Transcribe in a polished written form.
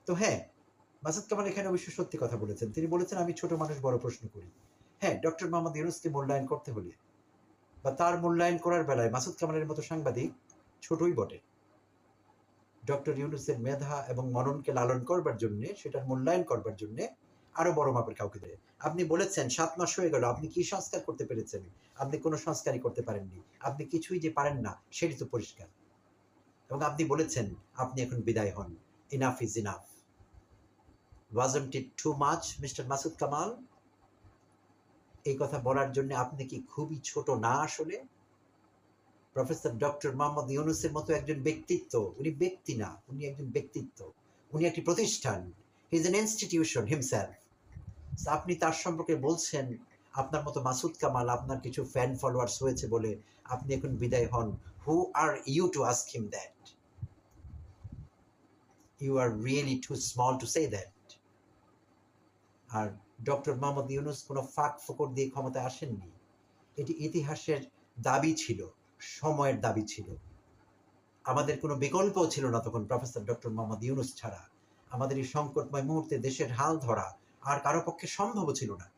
তো হ্যাঁ, মাসুদ কামাল এখানে অবশ্য সত্যি কথা বলেছেন। তিনি বলেছেন, "আমি ছোট মানুষ বড় প্রশ্ন করি।" হ্যাঁ, ডক্টর মোহাম্মদ ইউনূসকে মূল্যায়ন করতে হলে বা তার মূল্যায়ন করার বেলায় মাসুদ কামালের মতো সাংবাদিক ছোটই বটে। ডক্টর ইউনূসের মেধা এবং মননকে লালন করবার জন্যে, সেটার মূল্যায়ন করবার জন্যে আরো বড় মাপের কাউকে দেয়। আপনি বলেছেন ৭ মাস হয়ে গেল, আপনি কি সংস্কার করতে পেরেছেন? আপনি কোনো সংস্কারই করতে পারেননি। আপনি কিছুই যে পারেন না, সেটি তো পরিষ্কার। এবং আপনি বলেছেন, আপনি এখন বিদায় হন। Enough is enough. Wasn't it too much, mister Masud Kamal? এই কথা বলার জন্য আপনি কি খুবই ছোট না আসলে? প্রফেসর ডক্টর মোহাম্মদ ইউনূসের মতো একজন ব্যক্তিত্ব, উনি ব্যক্তি না, উনি একজন ব্যক্তিত্ব। উনি একটি প্রতিষ্ঠান। He is an institution himself. আপনি তার সম্পর্কে বলছেন, আপনার মতো মাসুদ কামাল, আপনার কিছু ফ্যান ফলোয়ার্স হয়েছে বলে আপনি এখন বিদায় হন। Who are you to ask him that? You are really too small to say that. আর ডক্টর মোহাম্মদ ইউনূস কোনো ফাঁক ফোকর দিয়ে ক্ষমতায় আসেননি। এটি ইতিহাসের দাবি ছিল, সময়ের দাবি ছিল। আমাদের কোনো বিকল্পও ছিল না তখন প্রফেসর ডক্টর মোহাম্মদ ইউনূস ছাড়া। আমাদের এই সংকটময় মুহূর্তে দেশের হাল ধরা আর কারো পক্ষে সম্ভবও ছিল না।